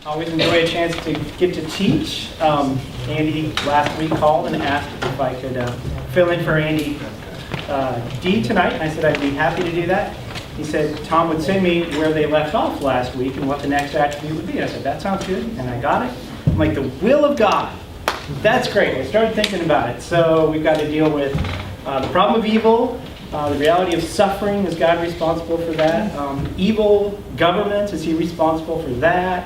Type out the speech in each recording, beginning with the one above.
Always enjoy a chance to get to teach. Andy last week called and asked if I could fill in for Andy D tonight, and I said I'd be happy to do that. He said Tom would send me where they left off last week and what the next attribute would be. I said, that sounds good, and I got it. I'm like, the will of God. That's great. I started thinking about it. So we've got to deal with the problem of evil, the reality of suffering. Is God responsible for that? Evil governments, is he responsible for that?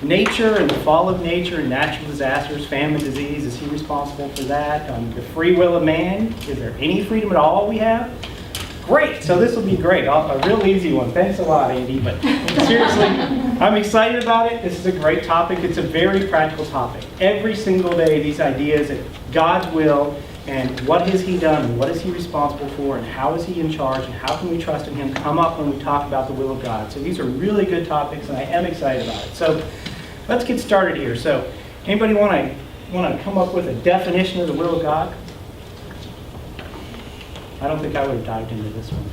Nature and the fall of nature and natural disasters, famine, disease, is he responsible for that? The free will of man, is there any freedom at all we have? Great, so this will be great. A real easy one. Thanks a lot, Andy. But seriously, I'm excited about it. This is a great topic. It's a very practical topic. Every single day, these ideas of God's will and what has he done and what is he responsible for and how is he in charge and how can we trust in him come up when we talk about the will of God. So these are really good topics and I am excited about it. So let's get started here. So anybody want to come up with a definition of the will of God? I don't think I would have dived into this one.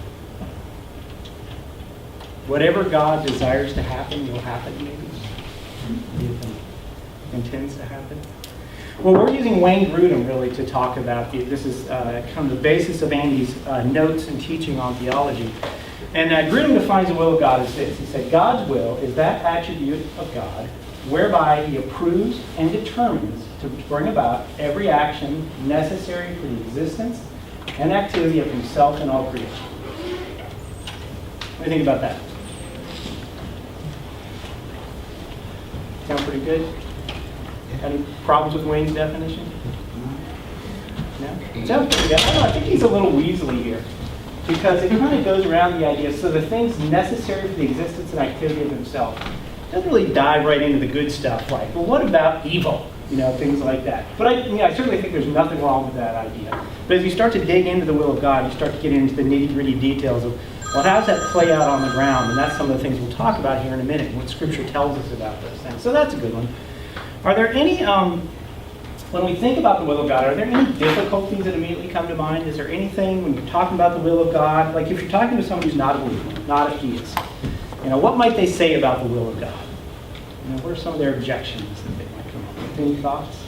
Whatever God desires to happen will happen, maybe. What do you think? Intends to happen? Well, we're using Wayne Grudem really to talk about this is kind of the basis of Andy's notes and teaching on theology. And Grudem defines the will of God as this. He said, God's will is that attribute of God whereby he approves and determines to bring about every action necessary for the existence and activity of himself and all creation. What do you think about that? Sound pretty good? Any problems with Wayne's definition? No? Sounds pretty good. I don't know, I think he's a little weaselly here because it kind of goes around the idea. So the things necessary for the existence and activity of himself doesn't really dive right into the good stuff like, well, what about evil? You know, things like that. But I certainly think there's nothing wrong with that idea. But as you start to dig into the will of God, you start to get into the nitty-gritty details of, well, how does that play out on the ground? And that's some of the things we'll talk about here in a minute, what Scripture tells us about those things. So that's a good one. Are there any, when we think about the will of God, are there any difficulties that immediately come to mind? Is there anything, when you're talking about the will of God, like if you're talking to someone who's not a believer, not a theist, what might they say about the will of God? What are some of their objections that they might come up with? Any thoughts?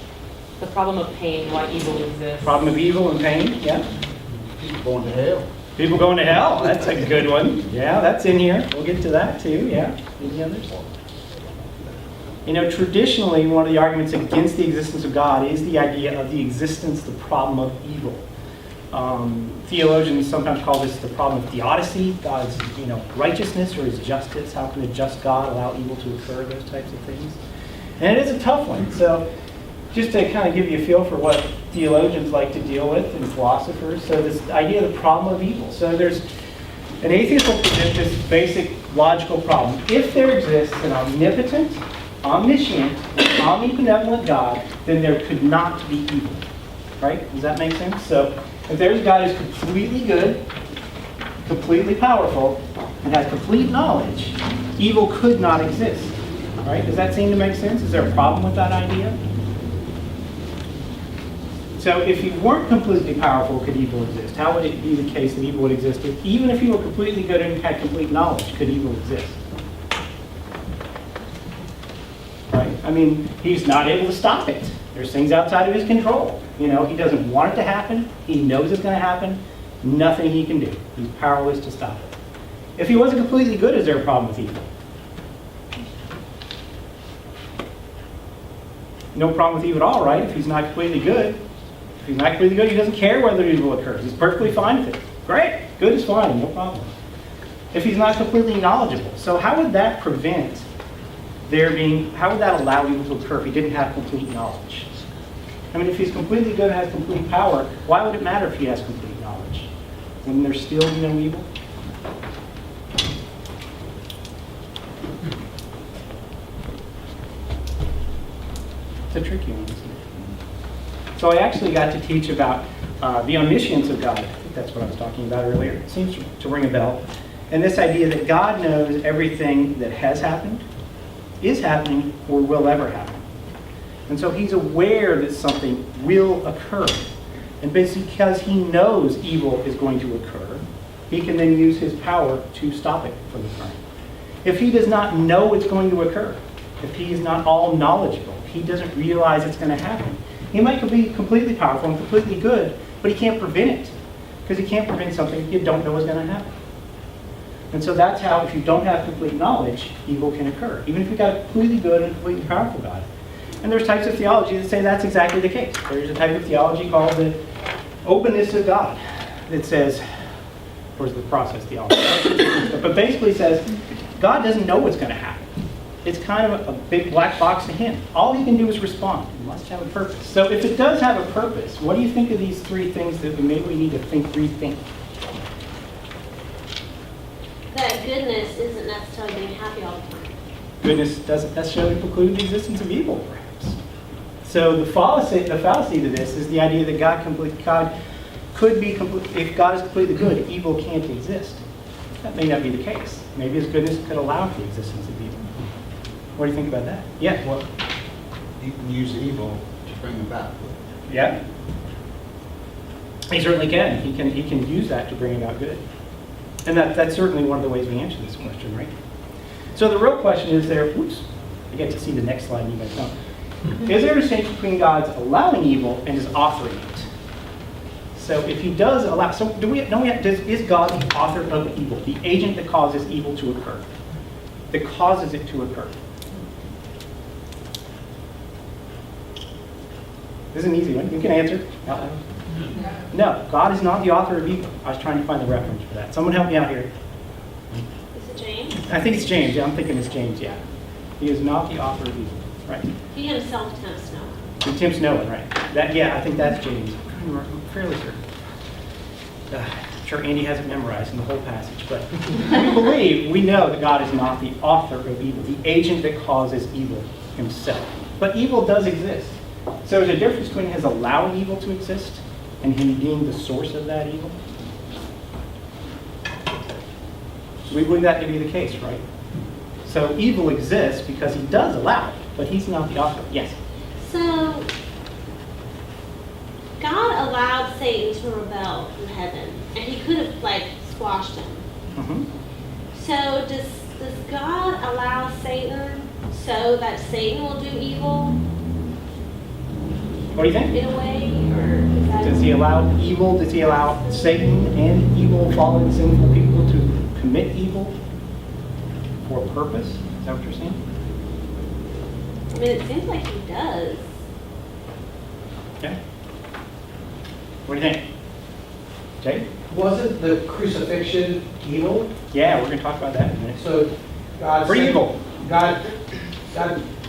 The problem of pain, why evil exists. Problem of evil and pain, yeah. People going to hell. People going to hell, that's a good one. Yeah, that's in here. We'll get to that too, yeah. Any others? Traditionally, one of the arguments against the existence of God is the idea of the existence, the problem of evil. Theologians sometimes call this the problem of theodicy, God's righteousness or his justice. How can a just God allow evil to occur, those types of things. And it is a tough one. So just to kind of give you a feel for what theologians like to deal with and philosophers, so this idea of the problem of evil. So there's an atheist will present this basic logical problem. If there exists an omnipotent, omniscient, omnibenevolent God, then there could not be evil. Right? Does that make sense? So if there's a God who's completely good, completely powerful, and has complete knowledge, evil could not exist. Right? Does that seem to make sense? Is there a problem with that idea? So if he weren't completely powerful, could evil exist? How would it be the case that evil would exist? Even if he were completely good and had complete knowledge, could evil exist? Right? He's not able to stop it. There's things outside of his control. He doesn't want it to happen. He knows it's going to happen. Nothing he can do. He's powerless to stop it. If he wasn't completely good, is there a problem with evil? No problem with evil at all, right? If he's not completely good. If he's not completely good, he doesn't care whether evil occurs. He's perfectly fine with it. Great. Good is fine. No problem. If he's not completely knowledgeable. So how would that prevent how would that allow evil to occur if he didn't have complete knowledge? If he's completely good and has complete power, why would it matter if he has complete knowledge? When there's still no evil? It's a tricky one, isn't it? So I actually got to teach about the omniscience of God. I think that's what I was talking about earlier. It seems to ring a bell. And this idea that God knows everything that has happened, is happening, or will ever happen. And so he's aware that something will occur. And basically because he knows evil is going to occur, he can then use his power to stop it from occurring. If he does not know it's going to occur, if he is not all knowledgeable, if he doesn't realize it's going to happen. He might be completely powerful and completely good, but he can't prevent it, because he can't prevent something you don't know is going to happen. And so that's how, if you don't have complete knowledge, evil can occur, even if you've got a completely good and completely powerful God. And there's types of theology that say that's exactly the case. There's a type of theology called the openness of God that says, of course, the process theology, but basically says God doesn't know what's going to happen. It's kind of a big black box to him. All he can do is respond. It must have a purpose. So if it does have a purpose, what do you think of these three things that maybe we need to rethink? That goodness isn't necessarily being happy all the time. Goodness doesn't necessarily preclude the existence of evil, perhaps. So the fallacy to this is the idea that God could be if God is completely good, evil can't exist. That may not be the case. Maybe his goodness could allow for the existence of evil. What do you think about that? Yeah. Well, he can use evil to bring about good. Yeah. He certainly can. He can use that to bring about good. And that's certainly one of the ways we answer this question, right? So the real question is there, I get to see the next slide, you guys don't. Is there a distinction between God's allowing evil and his authoring it? So if he does allow, so is God the author of evil, the agent that causes evil to occur, that causes it to occur? This is an easy one. You can answer. No, God is not the author of evil. I was trying to find the reference for that. Someone help me out here. Is it James? I think it's James. Yeah, I'm thinking it's James, yeah. He is not the author of evil. Right. He himself tempts Noah. He tempts Noah, right. I think that's James. I'm fairly certain. I'm sure Andy hasn't memorized in the whole passage, but we know that God is not the author of evil, the agent that causes evil himself. But evil does exist. So there's a difference between his allowing evil to exist and him being the source of that evil. So we believe that to be the case, right? So evil exists because he does allow it, but he's not the author. Yes? So, God allowed Satan to rebel from heaven, and he could have, squashed him. Mm-hmm. So, does God allow Satan so that Satan will do evil? What do you think? In a way, or is that... Does he allow evil? Does he allow Satan and evil, fallen, sinful people to commit evil for a purpose? Is that what you're saying? I mean, it seems like he does. Okay. What do you think? Jay? Wasn't the crucifixion evil? Yeah, we're going to talk about that in a minute. So God Pretty said- evil.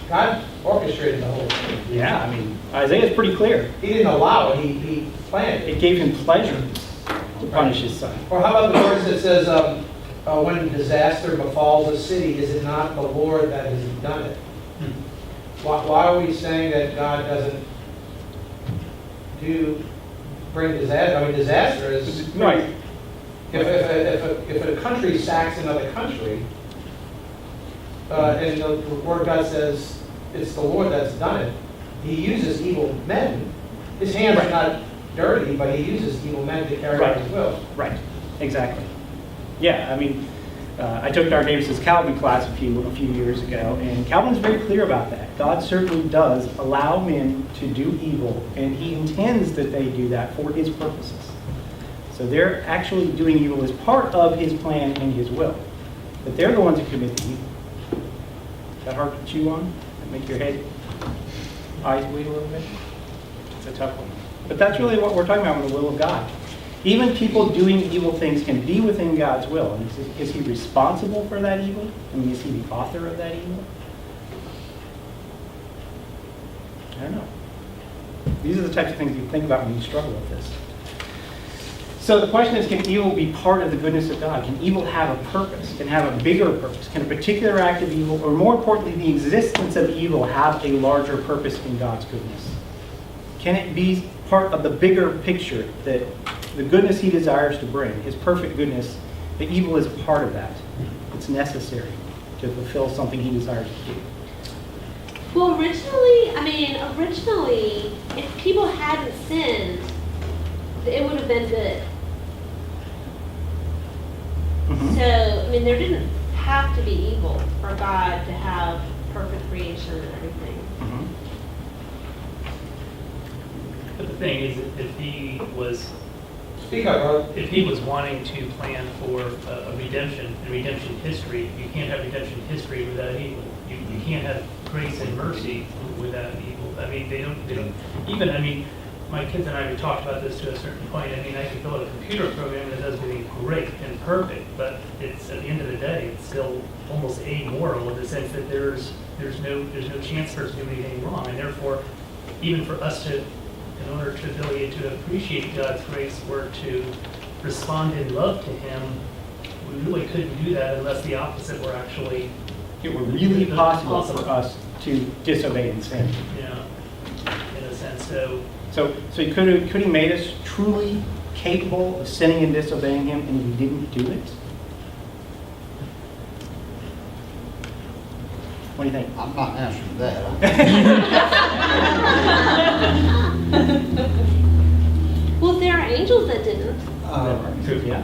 God orchestrated the whole thing. Yeah, I mean, Isaiah's pretty clear. He didn't allow it, he planned it. It gave him pleasure to punish his son. Or how about the verse that says, when disaster befalls a city, is it not the Lord that has done it? Why are we saying that God doesn't bring disaster? I mean, disaster is... Right. If a country sacks another country, and the Word of God says it's the Lord that's done it, he uses evil men. His hands are not dirty, but he uses evil men to carry out his will. Right, exactly. Yeah, I mean, I took Dr. Davis's Calvin class a few years ago, and Calvin's very clear about that. God certainly does allow men to do evil, and he intends that they do that for his purposes. So they're actually doing evil as part of his plan and his will. But they're the ones who commit the evil. Is that hard to chew on? That make your head, eyes bleed a little bit? It's a tough one. But that's really what we're talking about with the will of God. Even people doing evil things can be within God's will. And is he responsible for that evil? I mean, is he the author of that evil? I don't know. These are the types of things you think about when you struggle with this. So the question is, can evil be part of the goodness of God? Can evil have a purpose? Can have a bigger purpose? Can a particular act of evil, or more importantly, the existence of evil, have a larger purpose in God's goodness? Can it be part of the bigger picture that the goodness he desires to bring, his perfect goodness, the evil is part of that? It's necessary to fulfill something he desires to do. Well, originally, if people hadn't sinned, it would have been good. Mhm. So, there didn't have to be evil for God to have perfect creation. the thing is, Speak up, brother. if he was wanting to plan for a redemption, and redemption history, you can't have redemption history without evil. You can't have grace and mercy without evil. I mean, they don't, even, I mean, my kids and I, we talked about this to a certain point. I mean, I can build a computer program that does everything great and perfect, but it's, at the end of the day, it's still almost amoral in the sense that there's no chance for us to do anything wrong, and therefore, even for us to, in order to ability to appreciate God's grace or to respond in love to Him, we really couldn't do that unless the opposite were actually, It were really possible for us to disobey and sin. you know, in a sense. So could he made us truly capable of sinning and disobeying him, and we didn't do it? What do you think? I'm not answering that. Well, there are angels that didn't. Yeah.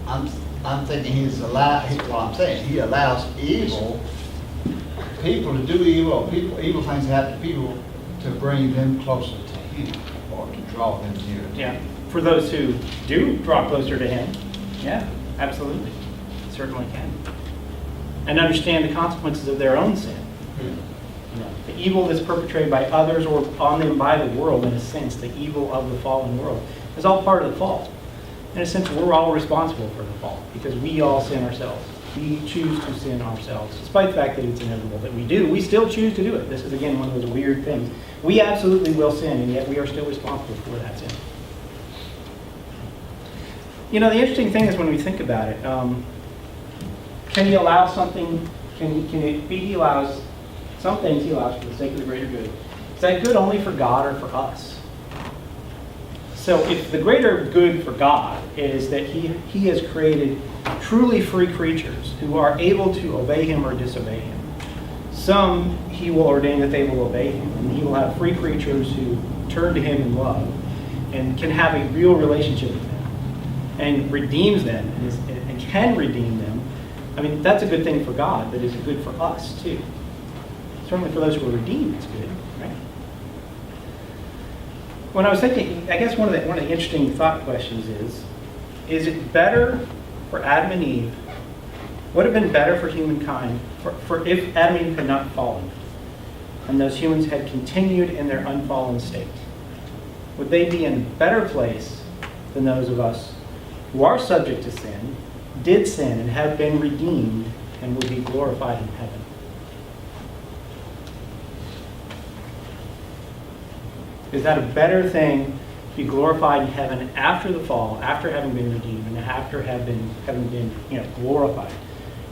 I'm thinking I'm saying he allows evil people to do evil, evil things to happen to people to bring them closer to him or to draw them near to him. Yeah. For those who do draw closer to him, yeah, absolutely. Certainly can. And understand the consequences of their own sin. You know, the evil that's perpetrated by others or on them by the world, in a sense, the evil of the fallen world, is all part of the fall. In a sense, we're all responsible for the fall because we all sin ourselves. We choose to sin ourselves. Despite the fact that it's inevitable that we do, we still choose to do it. This is, again, one of those weird things. We absolutely will sin, and yet we are still responsible for that sin. You know, the interesting thing is when we think about it, can he allow something, can it be he allows, some things he allows for the sake of the greater good. Is that good only for God or for us? So if the greater good for God is that he has created truly free creatures who are able to obey him or disobey him, some he will ordain that they will obey him, and he will have free creatures who turn to him in love and can have a real relationship with him and redeems them and can redeem them. I mean, that's a good thing for God, but it's good for us too. Certainly for those who are redeemed, it's good, right? When I was thinking, I guess one of the interesting thought questions is it better for Adam and Eve, would have been better for humankind for if Adam and Eve had not fallen and those humans had continued in their unfallen state? Would they be in a better place than those of us who are subject to sin, did sin, and have been redeemed and will be glorified in heaven? Is that a better thing to be glorified in heaven after the fall, after having been redeemed, and after having been glorified?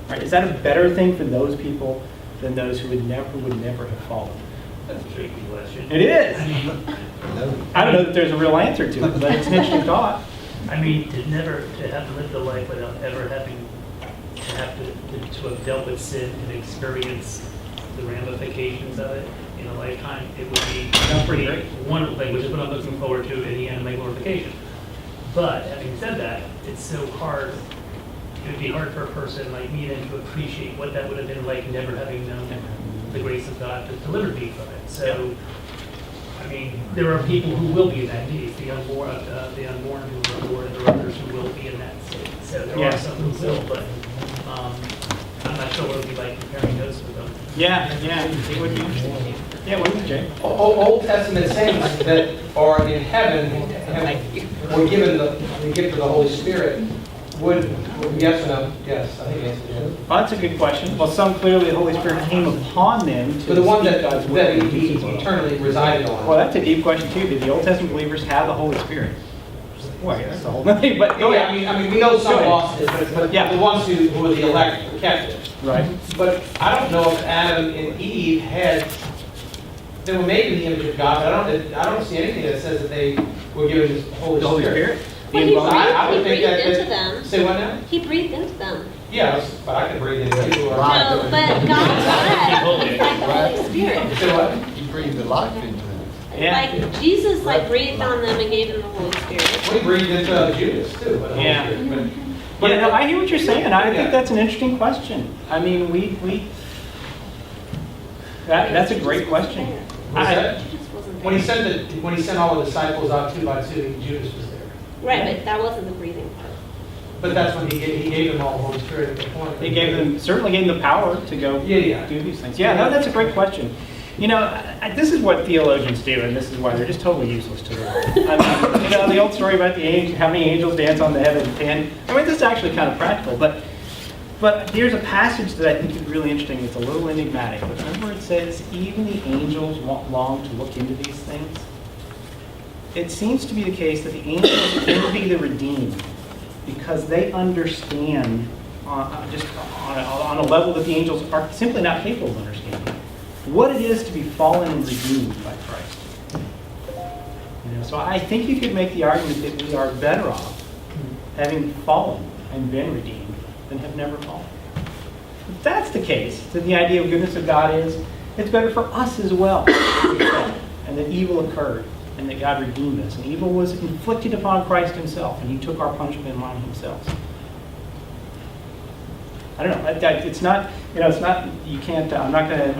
Right? Is that a better thing for those people than those who would never have fallen? That's a tricky question. It is. I don't know that there's a real answer to it, but it's an interesting thought. I mean, to have lived a life without ever having to have dealt with sin and experience the ramifications of it in a lifetime, it would be a pretty wonderful thing, which is what I'm looking forward to in the end of my glorification. But having said that, it's so hard. It would be hard for a person like me then to appreciate what that would have been like, never having known the grace of God that delivered me from it. So, I mean, there are people who will be in that case, the unborn who are born, and there are others who will be in that state. So there are some who will, but I'm not sure what it would be like comparing those with them. Yeah, it would be interesting. Yeah, what do you think, Jay? Old Testament saints that are in heaven were given the gift of the Holy Spirit. Would yes or no? Yes, I think the answer is yes. Well, that's a good question. Well, some clearly the Holy Spirit came upon them to But the one speak that God's word. he eternally resided on. Well, that's a deep question too. Did the Old Testament believers have the Holy Spirit? Well, that's the whole thing. But go Yeah, ahead. I mean, we know some Go ahead. lost it, but Yeah. the ones who were the elect kept it. Right. But I don't know if Adam and Eve they were made in the image of God, but I don't see anything that says that they were given the Holy Spirit. Well, he I would breathed think into them. Say what now? He breathed into them. Yes, but I can breathe into people. No, but God's breath is like the Holy Spirit. Say what? He breathed the life into them. Yeah. Like Jesus, breathed on them and gave them the Holy Spirit. We breathed into Judas too. But the Holy Yeah. Spirit. Yeah, no, I hear what you're saying. I think that's an interesting question. I mean, that's a great question. What's that? Judas wasn't When he sent all the disciples out 2 by 2, Judas was there. Right, but that wasn't the breathing part. But that's when he gave them all the Holy Spirit at the point. He certainly gave them the power to go Yeah. do these things. Yeah, no, that's a great question. You know, this is what theologians do, and this is why they're just totally useless to the world. I mean, you know, the old story about how many angels dance on the heaven and I mean, this is actually kind of practical, but here's a passage that I think is really interesting. It's a little enigmatic. But remember it says, even the angels long to look into these things? It seems to be the case that the angels envy the redeemed because they understand just on a level that the angels are simply not capable of understanding what it is to be fallen and redeemed by Christ. You know, so I think you could make the argument that we are better off having fallen and been redeemed than have never fallen. If that's the case, then the idea of goodness of God is it's better for us as well. And that evil occurred and that God redeemed us. And evil was inflicted upon Christ himself and he took our punishment on himself. I don't know. It's not, you know, it's not, you can't, I'm not going to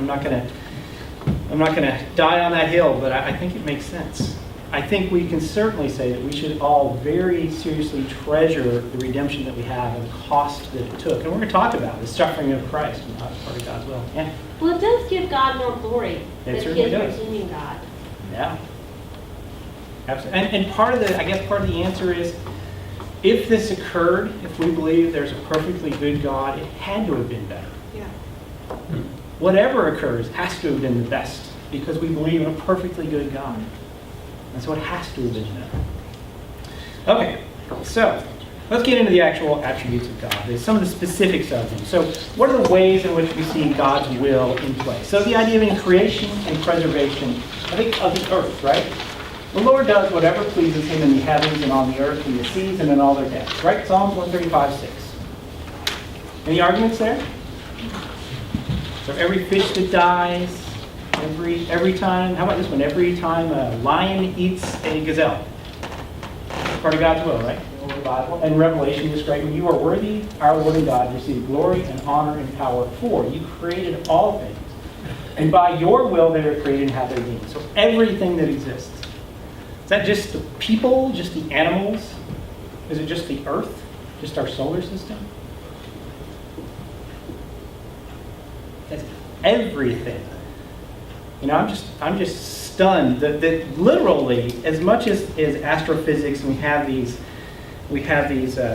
die on that hill, but I think it makes sense. I think we can certainly say that we should all very seriously treasure the redemption that we have and the cost that it took. And we're going to talk about the suffering of Christ and how it's part of God's will. Yeah. Well, it does give God more glory than certainly his does. redeeming God. Yeah. Absolutely. And part of the answer is, if this occurred, if we believe there's a perfectly good God, it had to have been better. Yeah. Whatever occurs has to have been the best because we believe in a perfectly good God. And so it has to have been better. Okay, so let's get into the actual attributes of God. There's some of the specifics of them. So what are the ways in which we see God's will in play? So the idea of in creation and preservation, I think, of the earth, right? The Lord does whatever pleases him in the heavens and on the earth, in the seas and in all their depths. Right? Psalms 135:6. Any arguments there? So every fish that dies, every time, how about this one? Every time a lion eats a gazelle. Part of God's will, right? The Bible. And Revelation is great. When you are worthy, our Lord and God, receive glory and honor and power, for you created all things. And by your will they were created and have their being. So everything that exists. Is that just the people, just the animals? Is it just the earth? Just our solar system? That's everything. You know, I'm just stunned that literally, as much as astrophysics, and we have these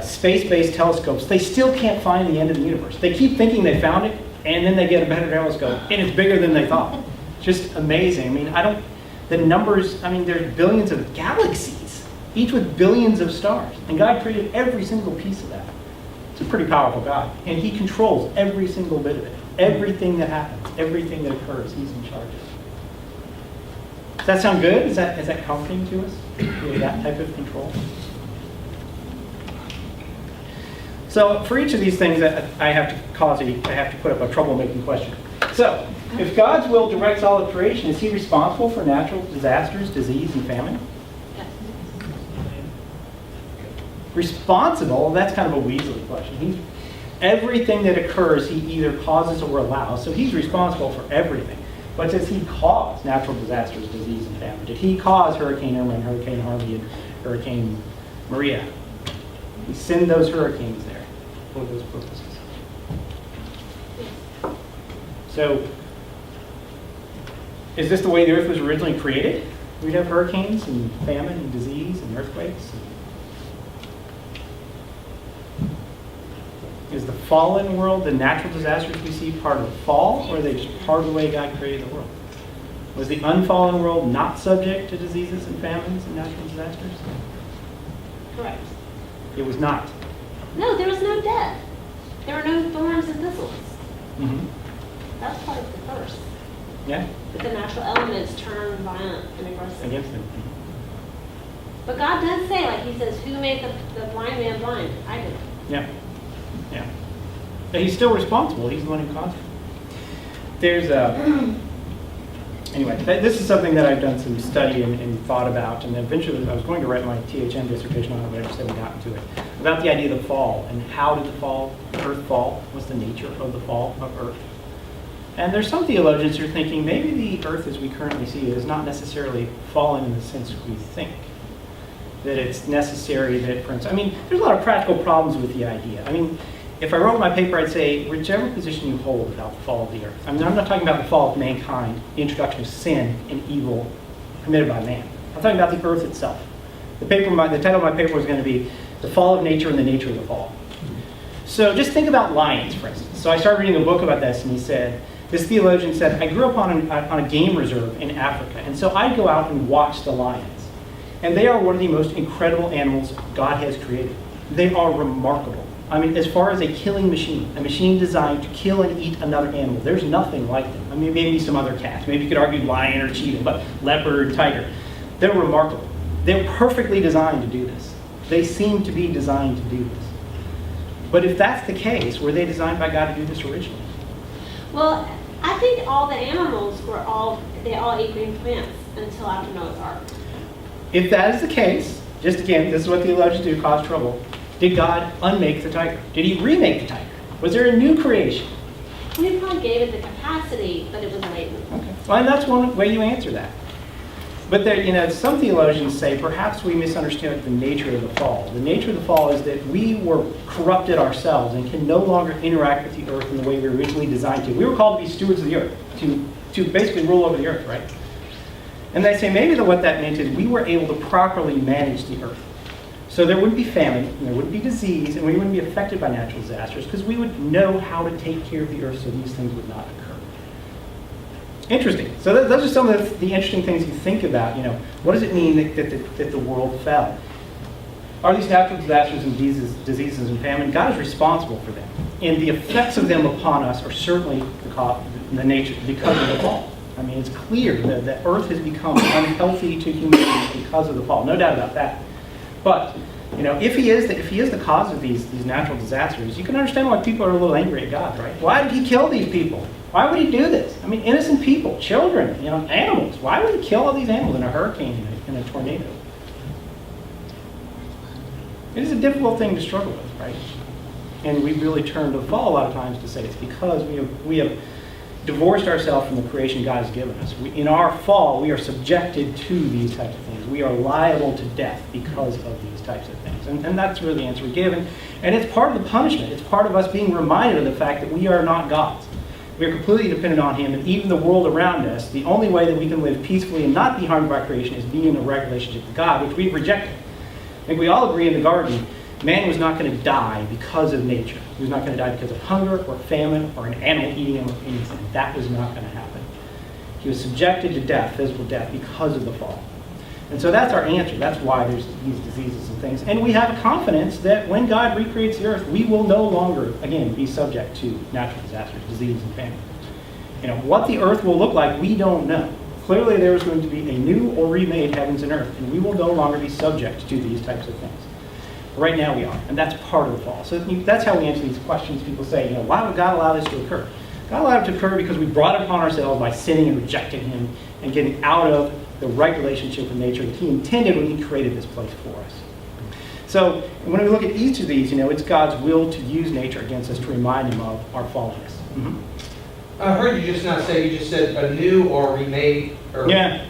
space-based telescopes, they still can't find the end of the universe. They keep thinking they found it, and then they get a better telescope, and it's bigger than they thought. Just amazing. I mean, the numbers, I mean, there's billions of galaxies, each with billions of stars. And God created every single piece of that. It's a pretty powerful God. And he controls every single bit of it. Everything that happens, everything that occurs, he's in charge of. Does that sound good? Is that comforting to us? That type of control? So for each of these things, I have to put up a troublemaking question. So, if God's will directs all of creation, is he responsible for natural disasters, disease, and famine? Yes. Responsible? That's kind of a Weasley question. Everything that occurs, he either causes or allows. So he's responsible for everything. But does he cause natural disasters, disease, and famine? Did he cause Hurricane Irma and Hurricane Harvey and Hurricane Maria? He sent those hurricanes there for those purposes. So, is this the way the earth was originally created? We'd have hurricanes and famine and disease and earthquakes. Is the fallen world, the natural disasters we see, part of the fall, or are they just part of the way God created the world? Was the unfallen world not subject to diseases and famines and natural disasters? Correct. It was not. No, there was no death. There were no thorns and thistles. Mm-hmm. That was part of the curse. Yeah? But the natural elements turn violent and aggressive. Against them. But God does say, like he says, who made the blind man blind? I did. Yeah. Yeah. But he's still responsible. He's the one who caused it. There's anyway, this is something that I've done some study and thought about, and eventually I was going to write my THM dissertation on it, but I just haven't gotten to it. About the idea of the fall, and how did the earth fall? What's the nature of the fall of earth? And there's some theologians who are thinking maybe the earth as we currently see it is not necessarily fallen in the sense we think. That it's necessary that, for instance, I mean, there's a lot of practical problems with the idea. I mean, if I wrote my paper, I'd say, whichever position you hold about the fall of the earth. I mean, I'm not talking about the fall of mankind, the introduction of sin and evil committed by man. I'm talking about the earth itself. The title of my paper was going to be The Fall of Nature and the Nature of the Fall. So just think about lions, for instance. So I started reading a book about this, and this theologian said, I grew up on a game reserve in Africa, and so I'd go out and watch the lions. And they are one of the most incredible animals God has created. They are remarkable. I mean, as far as a killing machine, a machine designed to kill and eat another animal, there's nothing like them. I mean, maybe some other cats. Maybe you could argue lion or cheetah, but leopard, tiger. They're remarkable. They're perfectly designed to do this. They seem to be designed to do this. But if that's the case, were they designed by God to do this originally? Well, I think all the animals they all ate green plants until after Noah's Ark. If that is the case, just again, this is what theologians do, cause trouble. Did God unmake the tiger? Did he remake the tiger? Was there a new creation? He probably gave it the capacity, but it was latent. Okay. Well, and that's one way you answer that. But there, some theologians say perhaps we misunderstood the nature of the fall. The nature of the fall is that we were corrupted ourselves and can no longer interact with the earth in the way we were originally designed to. We were called to be stewards of the earth, to basically rule over the earth, right? And they say maybe what that meant is we were able to properly manage the earth. So there wouldn't be famine, and there wouldn't be disease, and we wouldn't be affected by natural disasters because we would know how to take care of the earth so these things would not occur. Interesting. So those are some of the interesting things you think about. What does it mean that the world fell? Are these natural disasters and diseases and famine? God is responsible for them. And the effects of them upon us are certainly the nature because of the fall. I mean, it's clear that the earth has become unhealthy to humanity because of the fall. No doubt about that. But if he is the cause of these natural disasters, you can understand why people are a little angry at God, right? Why did he kill these people? Why would he do this? I mean, innocent people, children, animals. Why would he kill all these animals in a hurricane, in a tornado? It is a difficult thing to struggle with, right? And we really turn to the fall a lot of times to say it's because we have divorced ourselves from the creation God has given us. In our fall, we are subjected to these types of things. We are liable to death because of these types of things. And that's really the answer we give. And it's part of the punishment. It's part of us being reminded of the fact that we are not gods. We are completely dependent on him, and even the world around us, the only way that we can live peacefully and not be harmed by creation is being in a right relationship with God, which we've rejected. I think we all agree in the garden, man was not going to die because of nature. He was not going to die because of hunger or famine or an animal eating him or anything. That was not going to happen. He was subjected to death, physical death, because of the fall. And so that's our answer. That's why there's these diseases and things. And we have confidence that when God recreates the earth, we will no longer, again, be subject to natural disasters, disease, and famine. What the earth will look like, we don't know. Clearly there is going to be a new or remade heavens and earth, and we will no longer be subject to these types of things. Right now we are, and that's part of the fall. So that's how we answer these questions. People say, why would God allow this to occur? God allowed it to occur because we brought it upon ourselves by sinning and rejecting him and getting out of the right relationship with nature that he intended when he created this place for us. So when we look at each of these, it's God's will to use nature against us to remind him of our fallenness. Mm-hmm. I heard you just now say, you just said a new or remade earth. Yeah.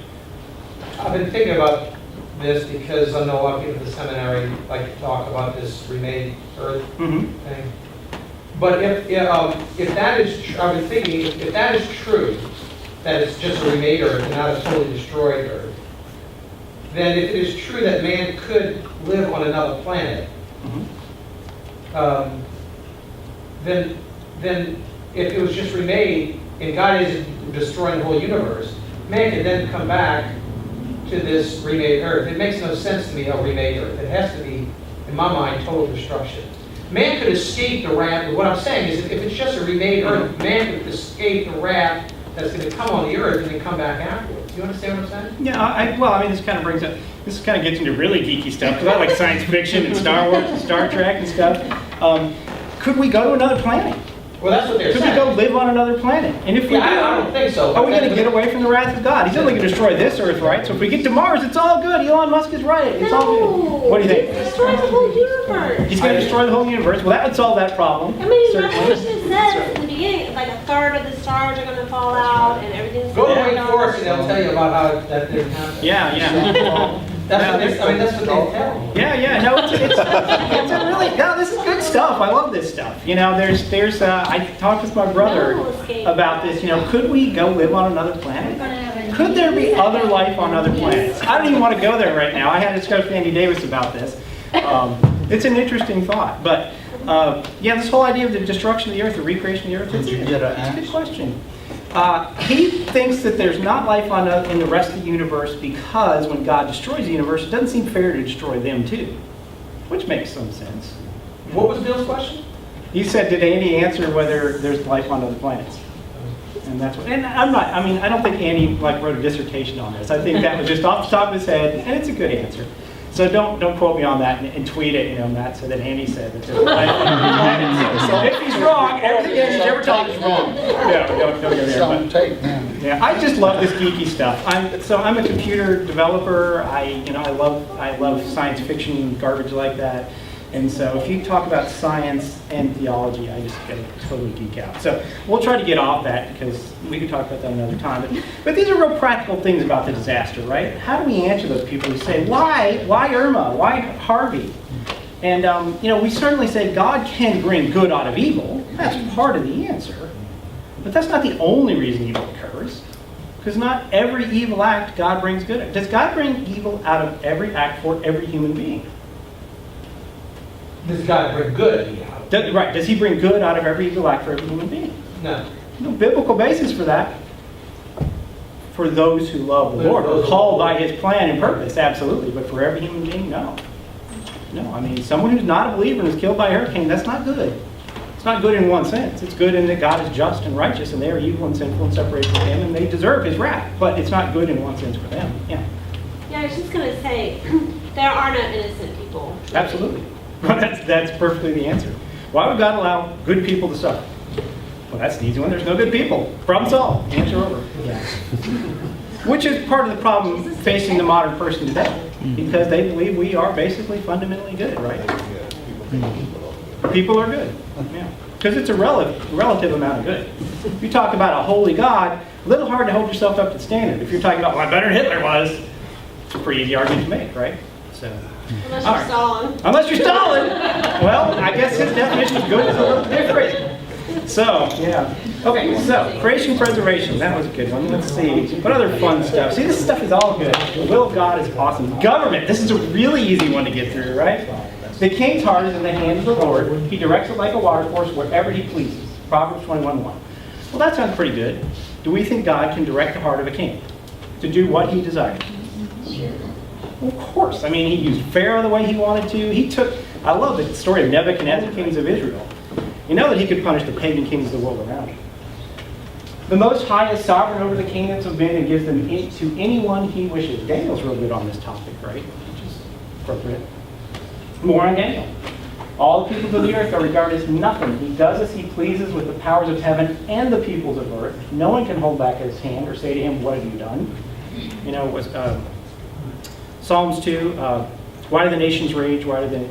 I've been thinking about this because I know a lot of people at the seminary like to talk about this remade earth thing. But if that is, I've been thinking, if that is true, that it's just a remade earth and not a totally destroyed earth, then if it is true that man could live on another planet, then if it was just remade and God isn't destroying the whole universe, man can then come back to this remade earth. It makes no sense to me, a remade earth. It has to be, in my mind, total destruction. Man could escape the wrath. What I'm saying is, if it's just a remade earth, man could escape the wrath that's going to come on the earth and then come back afterwards. Do you understand what I'm saying? Yeah, this kind of brings up, this kind of gets into really geeky stuff, because I like science fiction and Star Wars and Star Trek and stuff. Could we go to another planet? Well, that's what they're Could we go saying. live on another planet? And if we Yeah, do, I don't think so. are we going to get away from the wrath of God? He's only going to destroy this earth, right? So if we get to Mars, it's all good. Elon Musk is right. It's all good. What do you think? Destroy the whole universe. He's going to destroy the whole universe. Well, that would solve that problem. I mean, certainly. Revelation says in the beginning, like a third of the stars are going to fall out and everything's Go to going Wake down. Forest and they'll tell you about how that didn't happen. Yeah. That's what they, I mean, that's what they tell. Yeah, no, it's a really, no, this is good stuff. I love this stuff. You know, I talked with my brother about this, you know, could we go live on another planet? Could there be other life on other planets? I don't even want to go there right now. I had a discussion with Andy Davis about this. It's an interesting thought, but yeah, this whole idea of the destruction of the earth, the recreation of the earth, Did you get an it's a good answer? question. He thinks that there's not life in the rest of the universe because when God destroys the universe, it doesn't seem fair to destroy them too, which makes some sense. What was Bill's question? He said, did Andy answer whether there's life on other planets? And that's what, and I don't think Andy wrote a dissertation on this. I think that was just off the top of his head, and it's a good answer. So don't quote me on that and tweet it, you know, Matt said that Andy said that there's life on other planets. So if he's wrong, everything Andy's ever taught is wrong. Yeah, don't go there. Some But, tape now. yeah, I just love this geeky stuff. I'm a computer developer. I love science fiction and garbage like that. And so if you talk about science and theology, I just get totally geek out. So we'll try to get off that because we could talk about that another time. But these are real practical things about the disaster, right? How do we answer those people who say, why Irma? Why Harvey? And you know, we certainly say God can bring good out of evil. That's part of the answer. But that's not the only reason evil occurs. Because not every evil act God brings good out. Does God bring evil out of every act for every human being? Does God bring good out? Right. Does he bring good out of every evil act for every human being? No. No biblical basis for that. For those who love the Lord, Those are called by his plan and purpose, absolutely. But for every human being, no. No, I mean, someone who's not a believer and is killed by a hurricane, that's not good. It's not good in one sense. It's good in that God is just and righteous, and they are evil and sinful and separated from him, and they deserve his wrath. But it's not good in one sense for them. Yeah, Yeah, I was just going to say, there are no innocent people. absolutely. That's perfectly the answer. Why would God allow good people to suffer? Well, that's the easy one. There's no good people. Problem solved. Answer over. Yeah. Which is part of the problem facing the modern person today, because they believe we are basically fundamentally good, right? People are good. Yeah. Because it's a relative amount of good. If you talk about a holy God, a little hard to hold yourself up to the standard. If you're talking about, well, I'm better than Hitler was, it's a pretty easy argument to make, right? So. Unless All you're right. Stalin. Unless you're Stalin. Well, I guess his definition of good is a little different. So, yeah. Okay, so creation preservation. That was a good one. Let's see. What other fun stuff? See, this stuff is all good. The will of God is awesome. Government. This is a really easy one to get through, right? The king's heart is in the hand of the Lord. He directs it like a water course wherever he pleases. Proverbs 21:1. Well, that sounds pretty good. Do we think God can direct the heart of a king to do what he desires? Well, of course. I mean, he used Pharaoh the way he wanted to. I love the story of Nebuchadnezzar, kings of Israel. You know that he could punish the pagan kings of the world around him. The Most High is sovereign over the kingdoms of men and gives them to anyone he wishes. Daniel's real good on this topic, right? Which is appropriate. More on Daniel. All the peoples of the earth are regarded as nothing. He does as he pleases with the powers of heaven and the peoples of earth. No one can hold back his hand or say to him, what have you done? You know, Psalms 2, why do the nations rage? Why do the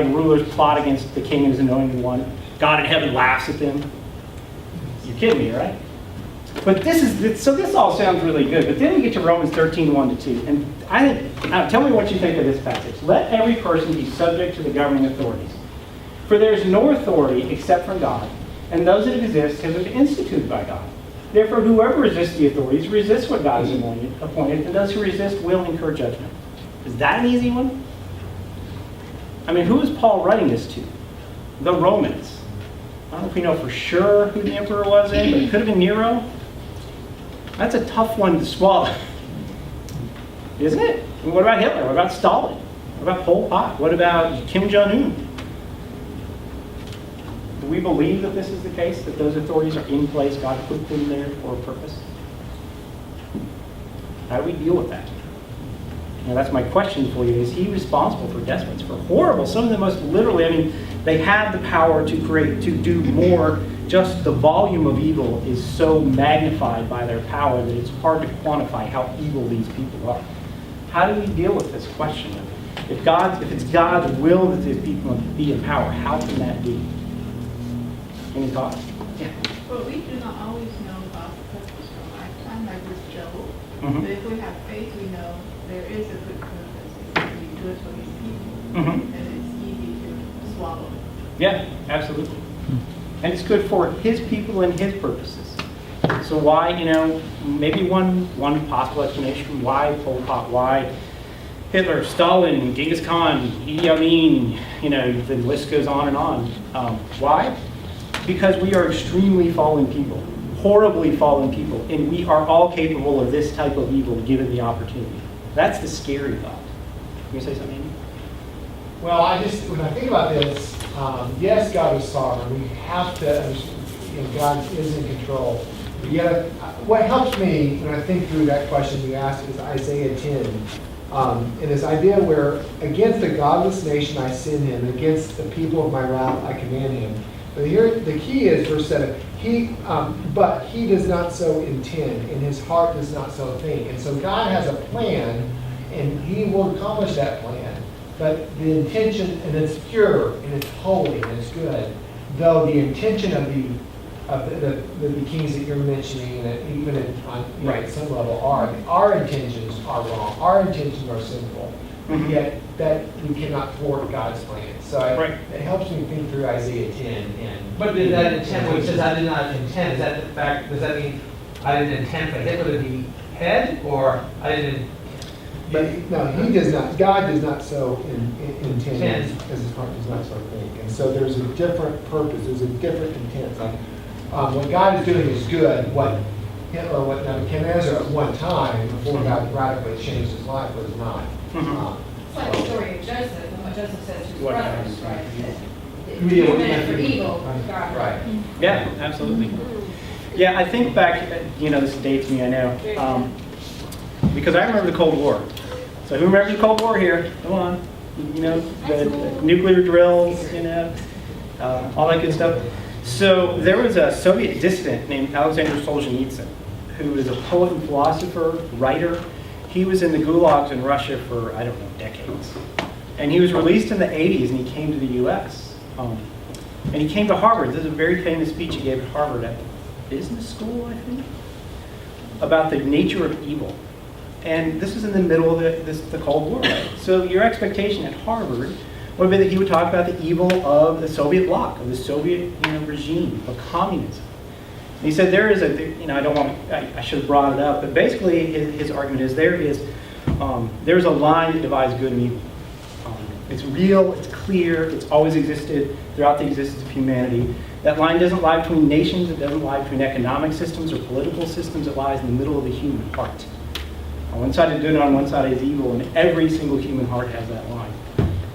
rulers plot against the king and his anointed one? God in heaven laughs at them. You're kidding me, right? But this all sounds really good. But then we get to Romans 13:1-2, and tell me what you think of this passage. Let every person be subject to the governing authorities, for there is no authority except from God, and those that exist have been instituted by God. Therefore, whoever resists the authorities resists what God has appointed, and those who resist will incur judgment. Is that an easy one? I mean, who is Paul writing this to? The Romans. I don't know if we know for sure who the emperor was in, but it could have been Nero. That's a tough one to swallow. Isn't it? I mean, what about Hitler? What about Stalin? What about Pol Pot? What about Kim Jong-un? Do we believe that this is the case, that those authorities are in place, God put them there for a purpose? How do we deal with that? That's my question for you. Is he responsible for despots, for horrible, some of the most literally, I mean, they have the power to create, to do more. Just the volume of evil is so magnified by their power that it's hard to quantify how evil these people are. How do we deal with this question? If it's God's will that these people be in power, how can that be? Any thoughts? Yeah. But we do not always know God's purpose for our lifetime, like with Job. Mhm. But if we have faith, we know there is a good purpose. It's going to be good for his people. Mhm. And it's easy to swallow. Yeah, absolutely. And it's good for his people and his purposes. So why, maybe one possible explanation, why Pol Pot, why Hitler, Stalin, Genghis Khan, Idi Amin, the list goes on and on. Why? Because we are extremely fallen people, horribly fallen people, and we are all capable of this type of evil given the opportunity. That's the scary thought. Can you say something, Andy? Well, when I think about this, yes, God is sovereign. We have to understand, God is in control. But yet, what helps me when I think through that question you asked is Isaiah 10. And this idea where against the godless nation I send him, and against the people of my wrath I command him. But here, the key is verse 7. But he does not so intend, and his heart does not so think. And so God has a plan, and he will accomplish that plan. But the intention, and it's pure, and it's holy, and it's good. Though the intention of the kings that you're mentioning, and even at some level, our intentions are wrong. Our intentions are sinful. Mhm. Yet that we cannot thwart God's plan. So it helps me think through Isaiah 10. But did that intent, when it says I did not intend, is that the fact, does that mean I didn't intend for Hitler to be head, or I didn't? But no, he does not. God does not so intend Intend. as his heart does not so think. And so there's a different purpose. There's a different intent. What God is doing is good. What Nebuchadnezzar at one time, before God radically changed his life, was not. Mhm. It's like the story of Joseph, and what Joseph says to his What brothers, happened? right? Yeah, That you what meant it for happened? evil, God. Right. Yeah, absolutely. Yeah, I think back, this dates me, I know, because I remember the Cold War. So who remembers the Cold War here? Come on. The nuclear drills, all that good stuff. So there was a Soviet dissident named Alexander Solzhenitsyn, who was a poet and philosopher, writer. He was in the gulags in Russia for, decades. And he was released in the 80s, and he came to the U.S. And he came to Harvard. This is a very famous speech he gave at Harvard at the business school, I think, about the nature of evil. And this is in the middle of the Cold War, right? So your expectation at Harvard would be that he would talk about the evil of the Soviet bloc, of the Soviet regime, of communism. And he said there is I should have brought it up, but basically his argument is there's a line that divides good and evil. It's real, it's clear, it's always existed throughout the existence of humanity. That line doesn't lie between nations, it doesn't lie between economic systems or political systems, it lies in the middle of the human heart. On one side is good and on one side is evil, and every single human heart has that line.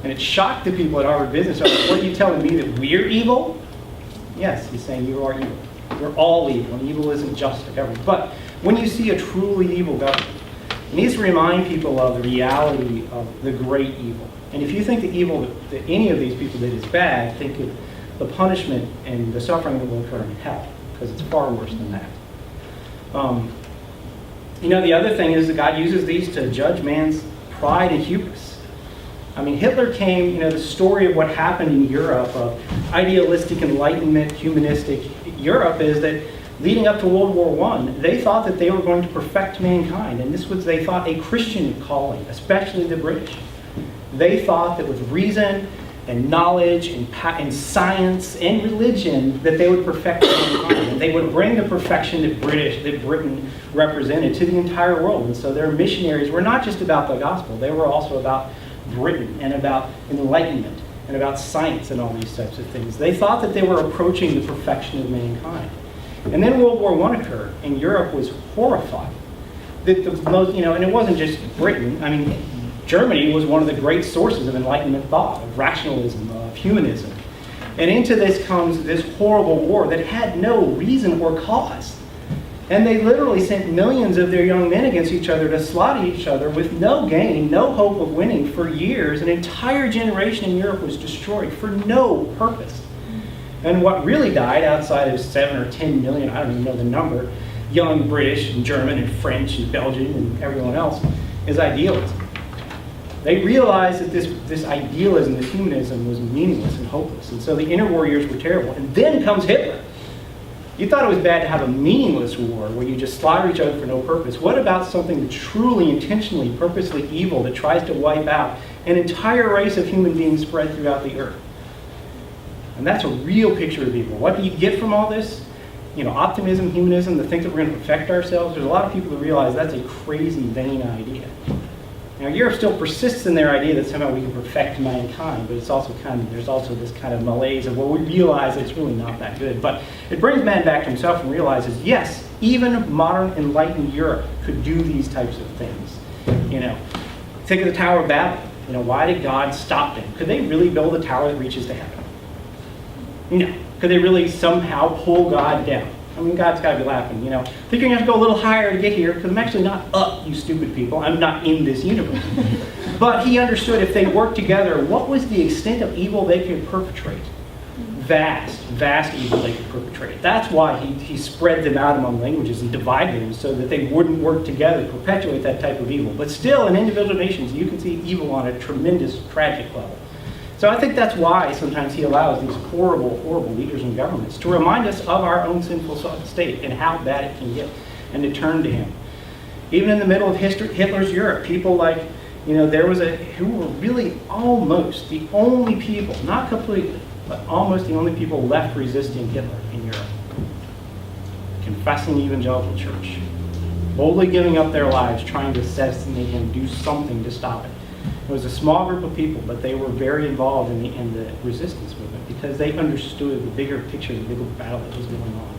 And it shocked the people at Harvard Business. What are you telling me, that we're evil? Yes, he's saying you are evil. We're all evil, and evil isn't just a government. But when you see a truly evil government, it needs to remind people of the reality of the great evil. And if you think the evil that any of these people did is bad, think of the punishment and the suffering that will occur in hell, because it's far worse than that. The other thing is that God uses these to judge man's pride and hubris. I mean, Hitler came, the story of what happened in Europe, of idealistic, Enlightenment, humanistic Europe, is that leading up to World War I, they thought that they were going to perfect mankind. And this was, they thought, a Christian calling, especially the British. They thought that with reason and knowledge and science and religion that they would perfect mankind. And they would bring the perfection that Britain represented to the entire world. And so their missionaries were not just about the gospel, they were also about Britain and about enlightenment and about science and all these types of things. They thought that they were approaching the perfection of mankind. And then World War I occurred, and Europe was horrified. And it wasn't just Britain. I mean, Germany was one of the great sources of Enlightenment thought, of rationalism, of humanism. And into this comes this horrible war that had no reason or cause. And they literally sent millions of their young men against each other to slaughter each other with no gain, no hope of winning for years. An entire generation in Europe was destroyed for no purpose. And what really died outside of 7 or 10 million, I don't even know the number, young British and German and French and Belgian and everyone else, is idealism. They realized that this idealism, this humanism, was meaningless and hopeless. And so the interwar years were terrible. And then comes Hitler. You thought it was bad to have a meaningless war where you just slaughter each other for no purpose. What about something that's truly, intentionally, purposely evil that tries to wipe out an entire race of human beings spread throughout the earth? And that's a real picture of evil. What do you get from all this? Optimism, humanism, to think that we're going to perfect ourselves. There's a lot of people that realize that's a crazy, vain idea. Now, Europe still persists in their idea that somehow we can perfect mankind, but it's also there's also this kind of malaise of, well, we realize it's really not that good. But it brings man back to himself and realizes, yes, even modern enlightened Europe could do these types of things. Think of the Tower of Babel. Why did God stop them? Could they really build a tower that reaches to heaven? No. Could they really somehow pull God down? I mean, God's got to be laughing, Think you're going to have to go a little higher to get here, because I'm actually not up, you stupid people. I'm not in this universe. But he understood if they worked together, what was the extent of evil they could perpetrate? Vast evil they could perpetrate. That's why he spread them out among languages and divided them so that they wouldn't work together to perpetuate that type of evil. But still, in individual nations, you can see evil on a tremendous, tragic level. So I think that's why sometimes he allows these horrible, horrible leaders and governments to remind us of our own sinful state and how bad it can get, and to turn to him. Even in the middle of Hitler's Europe, people like, who were really almost the only people, not completely, but almost the only people left resisting Hitler in Europe. Confessing the evangelical church. Boldly giving up their lives, trying to assassinate him, do something to stop it. It was a small group of people, but they were very involved in the resistance movement because they understood the bigger picture, the bigger battle that was going on.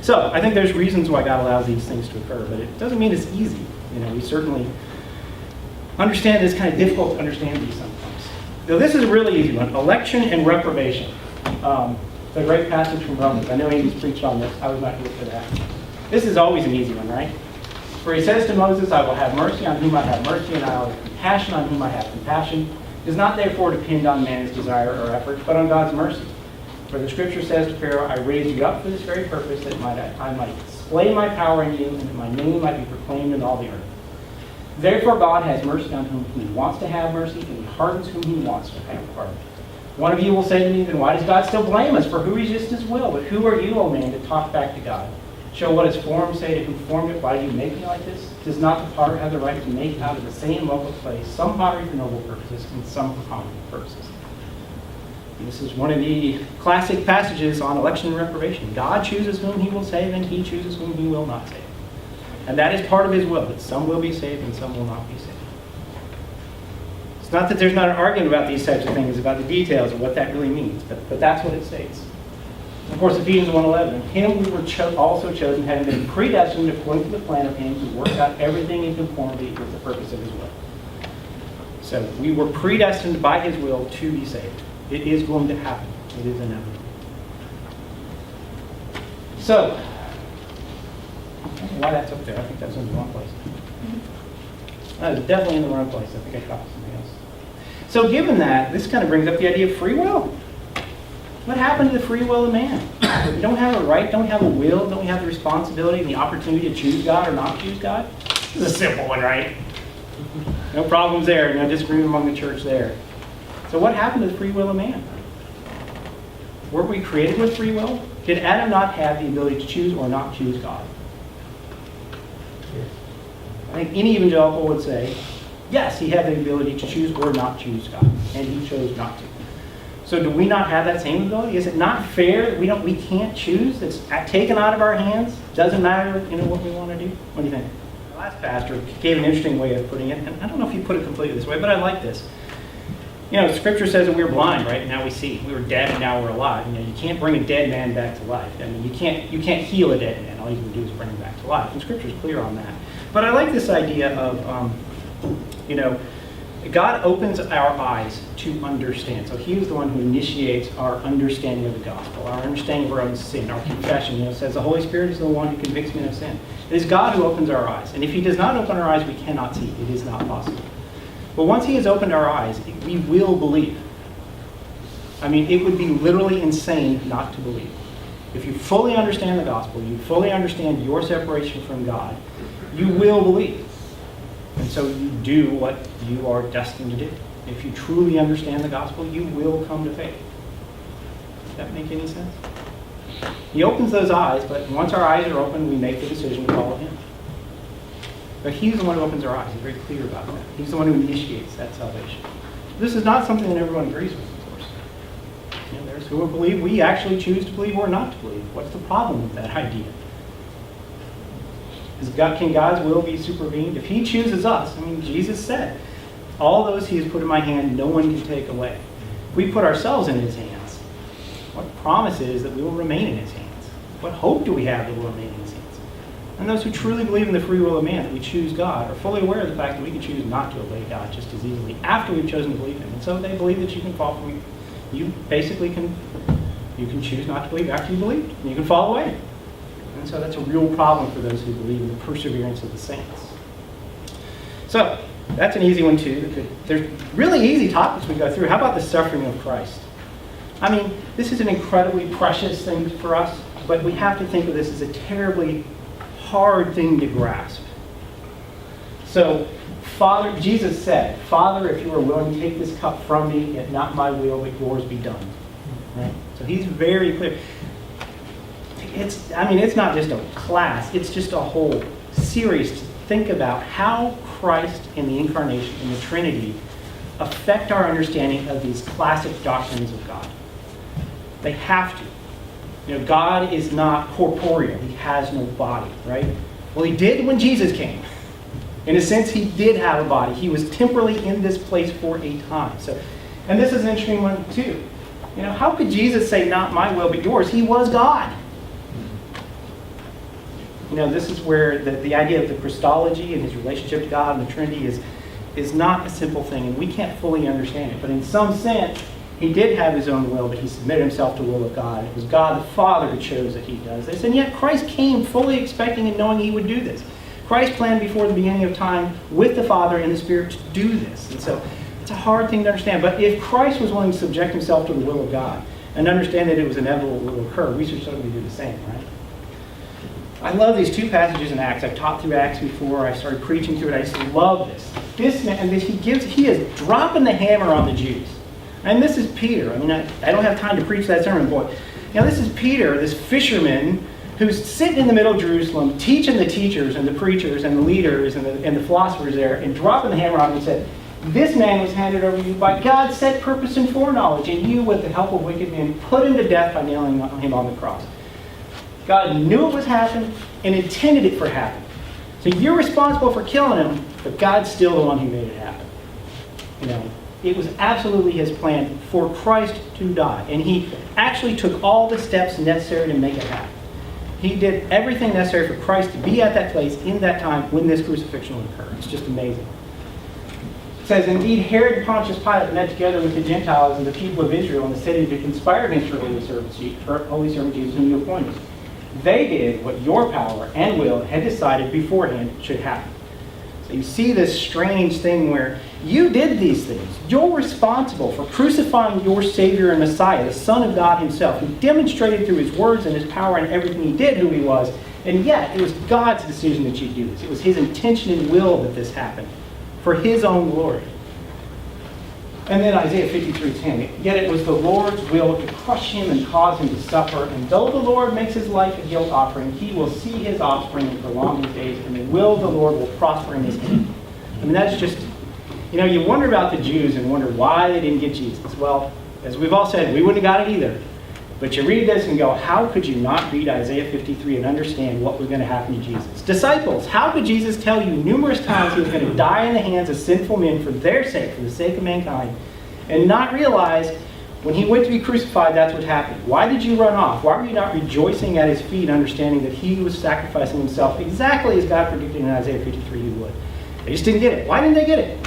So I think there's reasons why God allows these things to occur, but it doesn't mean it's easy. We certainly understand it's kind of difficult to understand these sometimes. So this is a really easy one: election and reprobation. It's a great passage from Romans. I know Andy's preached on this. I was not here for that. This is always an easy one, right? For he says to Moses, I will have mercy on whom I have mercy, and I will have compassion on whom I have compassion. It does not therefore depend on man's desire or effort, but on God's mercy. For the scripture says to Pharaoh, I raised you up for this very purpose, that I might display my power in you, and that my name might be proclaimed in all the earth. Therefore God has mercy on whom he wants to have mercy, and he hardens whom he wants to have pardon. One of you will say to me, then why does God still blame us? For who resists his will? But who are you, O man, to talk back to God? Show what his form, say to who formed it, why do you make me like this? Does not the potter have the right to make out of the same lump of clay some pottery for noble purposes and some for common purposes? And this is one of the classic passages on election and reprobation. God chooses whom he will save, and he chooses whom he will not save. And that is part of his will, that some will be saved and some will not be saved. It's not that there's not an argument about these types of things, about the details of what that really means, but that's what it states. Of course, Ephesians 1:11, in him we were also chosen, having been predestined according to the plan of him who worked out everything in conformity with the purpose of his will. So we were predestined by his will to be saved. It is going to happen. It is inevitable. So, I don't know why that's up there. I think that's in the wrong place. That is definitely in the wrong place. I think I copied something else. So given that, this kind of brings up the idea of free will. What happened to the free will of man? We don't have a right, don't have a will, don't we have the responsibility and the opportunity to choose God or not choose God? This is a simple one, right? No problems there, no disagreement among the church there. So what happened to the free will of man? Were we created with free will? Did Adam not have the ability to choose or not choose God? I think any evangelical would say, yes, he had the ability to choose or not choose God, and he chose not to. So do we not have that same ability? Is it not fair that we can't choose? It's taken out of our hands? Doesn't matter, what we want to do? What do you think? The last pastor gave an interesting way of putting it, and I don't know if he put it completely this way, but I like this. Scripture says that we were blind, right? And now we see. We were dead, and now we're alive. You can't bring a dead man back to life. I mean, you can't heal a dead man. All you can do is bring him back to life. And Scripture's clear on that. But I like this idea of, God opens our eyes to understand. So he is the one who initiates our understanding of the gospel, our understanding of our own sin, our confession. It says the Holy Spirit is the one who convicts me of sin. It is God who opens our eyes. And if he does not open our eyes, we cannot see. It is not possible. But once he has opened our eyes, we will believe. I mean, it would be literally insane not to believe. If you fully understand the gospel, you fully understand your separation from God, you will believe. And so you do what you are destined to do. If you truly understand the gospel, you will come to faith. Does that make any sense? He opens those eyes, but once our eyes are open, we make the decision to follow him. But he's the one who opens our eyes. He's very clear about that. He's the one who initiates that salvation. This is not something that everyone agrees with, of course. You know, there's who will believe we actually choose to believe or not to believe. What's the problem with that idea? Can God's will be supervened? If he chooses us, I mean, Jesus said, all those he has put in my hand, no one can take away. If we put ourselves in his hands, what promise is that we will remain in his hands? What hope do we have that we'll remain in his hands? And those who truly believe in the free will of man, that we choose God, are fully aware of the fact that we can choose not to obey God just as easily after we've chosen to believe him. And so they believe that you can fall from, you basically can choose not to believe after you believed, and you can fall away. And so that's a real problem for those who believe in the perseverance of the saints. So, that's an easy one too. There's really easy topics we go through. How about the suffering of Christ? I mean, this is an incredibly precious thing for us, but we have to think of this as a terribly hard thing to grasp. So, Jesus said, Father, if you are willing, take this cup from me, yet not my will, but yours be done. Right? So he's very clear. It's not just a class, it's just a whole series to think about how Christ and the Incarnation and the Trinity affect our understanding of these classic doctrines of God. They have to. You know, God is not corporeal. He has no body, right? Well, he did when Jesus came. In a sense, he did have a body. He was temporally in this place for a time. So, and this is an interesting one too. You know, how could Jesus say, not my will, but yours? He was God. You know, this is where the idea of the Christology and his relationship to God and the Trinity is not a simple thing, and we can't fully understand it. But in some sense, he did have his own will, but he submitted himself to the will of God. It was God the Father who chose that he does this. And yet Christ came fully expecting and knowing he would do this. Christ planned before the beginning of time with the Father and the Spirit to do this. And so it's a hard thing to understand. But if Christ was willing to subject himself to the will of God and understand that it was inevitable it will occur, we should certainly do the same, right? I love these two passages in Acts. I've taught through Acts before. I started preaching through it. I just love this. This man, and he is dropping the hammer on the Jews. And this is Peter. I mean, I don't have time to preach that sermon, boy. You know, this is Peter, this fisherman, who's sitting in the middle of Jerusalem, teaching the teachers and the preachers and the leaders and the philosophers there, and dropping the hammer on them and said, this man was handed over to you by God's set purpose and foreknowledge, and you, with the help of wicked men, put him to death by nailing him on the cross. God knew it was happening and intended it for happen. So you're responsible for killing him, but God's still the one who made it happen. You know, it was absolutely his plan for Christ to die. And he actually took all the steps necessary to make it happen. He did everything necessary for Christ to be at that place in that time when this crucifixion would occur. It's just amazing. It says, indeed, Herod and Pontius Pilate met together with the Gentiles and the people of Israel in the city to conspire against your holy servant Jesus, whom you appointed. They did what your power and will had decided beforehand should happen. So you see this strange thing where you did these things. You're responsible for crucifying your Savior and Messiah, the Son of God himself, who demonstrated through his words and his power and everything he did who he was. And yet, it was God's decision that you do this. It was his intention and will that this happened for his own glory. And then Isaiah 53:10, yet it was the Lord's will to crush him and cause him to suffer. And though the Lord makes his life a guilt offering, he will see his offspring and prolong his days, and the will of the Lord will prosper in his hand. I mean, that's just, you know, you wonder about the Jews and wonder why they didn't get Jesus. Well, as we've all said, we wouldn't have got it either. But you read this and go, how could you not read Isaiah 53 and understand what was going to happen to Jesus? Disciples, how could Jesus tell you numerous times he was going to die in the hands of sinful men for their sake, for the sake of mankind, and not realize when he went to be crucified, that's what happened? Why did you run off? Why were you not rejoicing at his feet, understanding that he was sacrificing himself exactly as God predicted in Isaiah 53 he would? They just didn't get it. Why didn't they get it?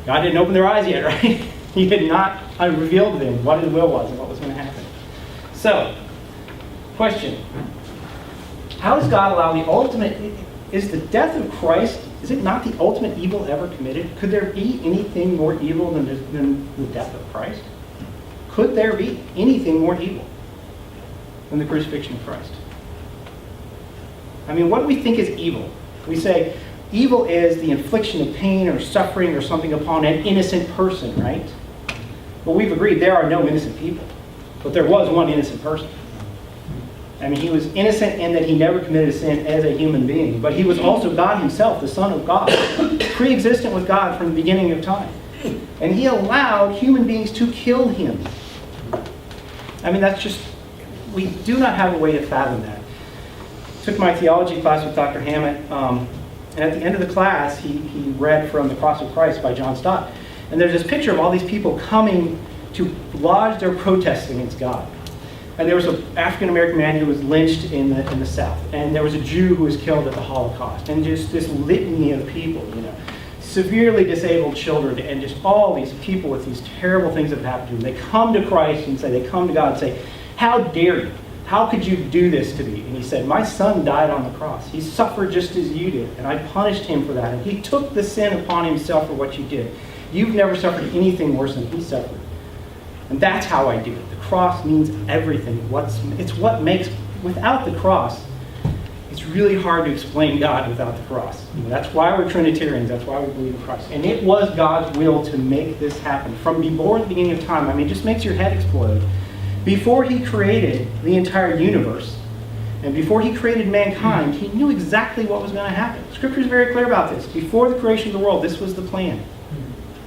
God didn't open their eyes yet, right? He had not revealed to them what his will was and what was going to happen. So, question. How does God allow the ultimate... Is the death of Christ, is it not the ultimate evil ever committed? Could there be anything more evil than the death of Christ? Could there be anything more evil than the crucifixion of Christ? I mean, what do we think is evil? We say evil is the infliction of pain or suffering or something upon an innocent person, right? Well, we've agreed there are no innocent people. But there was one innocent person. I mean, he was innocent in that he never committed a sin as a human being. But he was also God himself, the Son of God, pre-existent with God from the beginning of time. And he allowed human beings to kill him. I mean, that's just, we do not have a way to fathom that. Took my theology class with Dr. Hammett, and at the end of the class, he read from The Cross of Christ by John Stott. And there's this picture of all these people coming to lodge their protests against God. And there was an African-American man who was lynched in the South. And there was a Jew who was killed at the Holocaust. And just this litany of people, severely disabled children, and just all these people with these terrible things that have happened to them. They come to Christ and they come to God and say, how dare you? How could you do this to me? And he said, my son died on the cross. He suffered just as you did, and I punished him for that. And he took the sin upon himself for what you did. You've never suffered anything worse than he suffered. And that's how I do it. The cross means everything. It's what makes, without the cross, it's really hard to explain God without the cross. That's why we're Trinitarians. That's why we believe in Christ. And it was God's will to make this happen. From before the beginning of time, I mean, it just makes your head explode. Before he created the entire universe, and before he created mankind, he knew exactly what was going to happen. Scripture is very clear about this. Before the creation of the world, this was the plan.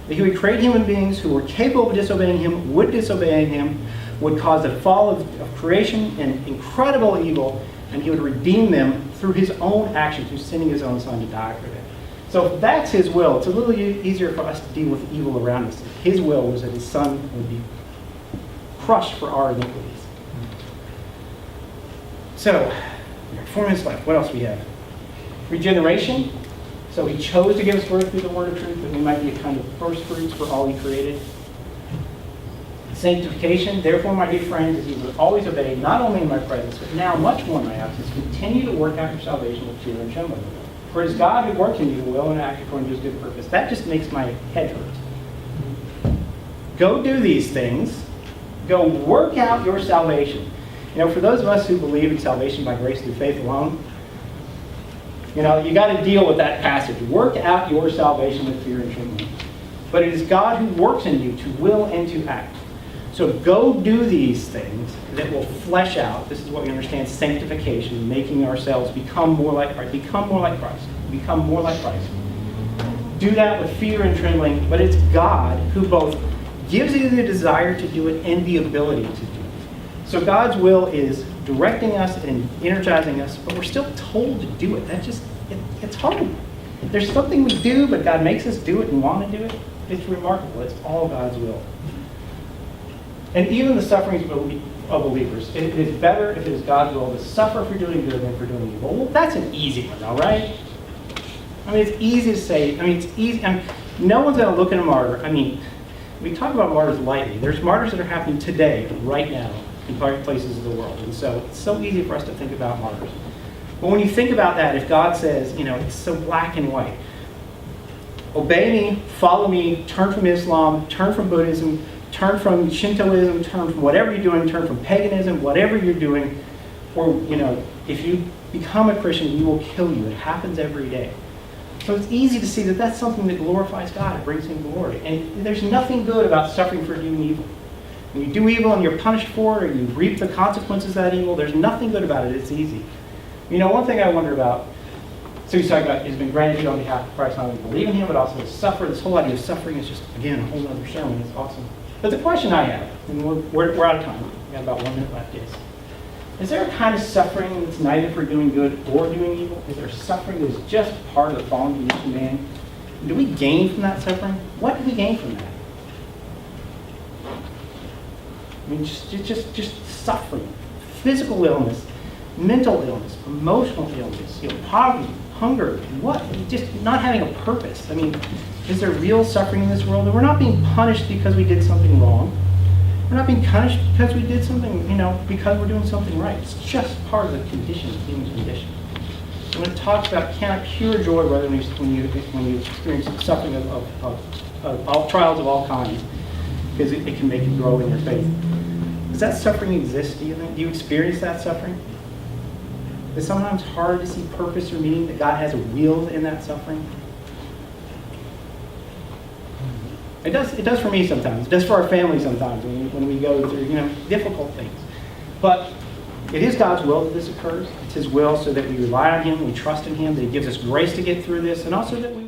That he would create human beings who were capable of disobeying him, would disobey him, would cause the fall of creation and incredible evil, and he would redeem them through his own action, through sending his own son to die for them. So if that's his will, it's a little easier for us to deal with evil around us. His will was that his son would be crushed for our iniquities. So, 4 minutes left. What else do we have? Regeneration. So he chose to give us birth through the word of truth, that we might be a kind of first fruits for all he created. Sanctification. Therefore, my dear friends, as you would always obey, not only in my presence, but now much more in my absence, continue to work out your salvation with fear and trembling. For it is God who works in you the will and act according to his good purpose. That just makes my head hurt. Go do these things. Go work out your salvation. For those of us who believe in salvation by grace through faith alone, you got to deal with that passage. Work out your salvation with fear and trembling. But it is God who works in you to will and to act. So go do these things that will flesh out. This is what we understand sanctification, making ourselves become more like Christ. Become more like Christ. Become more like Christ. Do that with fear and trembling. But it's God who both gives you the desire to do it and the ability to do it. So God's will is directing us and energizing us, but we're still told to do it. It's hard. There's something we do, but God makes us do it and want to do it. It's remarkable. It's all God's will. And even the sufferings of believers, it is better if it is God's will to suffer for doing good than for doing evil. Well, that's an easy one, all right? I mean, it's easy to say. It's easy. No one's going to look at a martyr. We talk about martyrs lightly. There's martyrs that are happening today, right now, in places of the world. And so it's so easy for us to think about martyrs. But when you think about that, if God says, it's so black and white, obey me, follow me, turn from Islam, turn from Buddhism, turn from Shintoism, turn from whatever you're doing, turn from paganism, whatever you're doing, or, if you become a Christian, we will kill you. It happens every day. So it's easy to see that that's something that glorifies God. It brings him glory. And there's nothing good about suffering for doing evil. When you do evil and you're punished for it, or you reap the consequences of that evil, there's nothing good about it. It's easy. One thing I wonder about, so he's talking about, has been granted you on behalf of Christ, not only believe in him, but also to suffer. This whole idea of suffering is just, again, a whole other sermon. It's awesome. But the question I have, and we're out of time. We've got about 1 minute left, is there a kind of suffering that's neither for doing good or doing evil? Is there suffering that is just part of the fallen condition of man? Do we gain from that suffering? What do we gain from that? Just suffering, physical illness, mental illness, emotional illness, poverty, hunger, what? Just not having a purpose. I mean, is there real suffering in this world? And we're not being punished because we did something wrong. We're not being punished because we did something, because we're doing something right. It's just part of the condition, the human condition. And when it talks about count it pure joy, brother, when you experience suffering of all trials of all kinds, because it can make you grow in your faith. Does that suffering exist, do you think? Do you experience that suffering? It's sometimes hard to see purpose or meaning, that God has a will in that suffering. It does for me sometimes. It does for our family sometimes when we go through difficult things. But it is God's will that this occurs. It's His will so that we rely on Him, we trust in Him, that He gives us grace to get through this, and also that we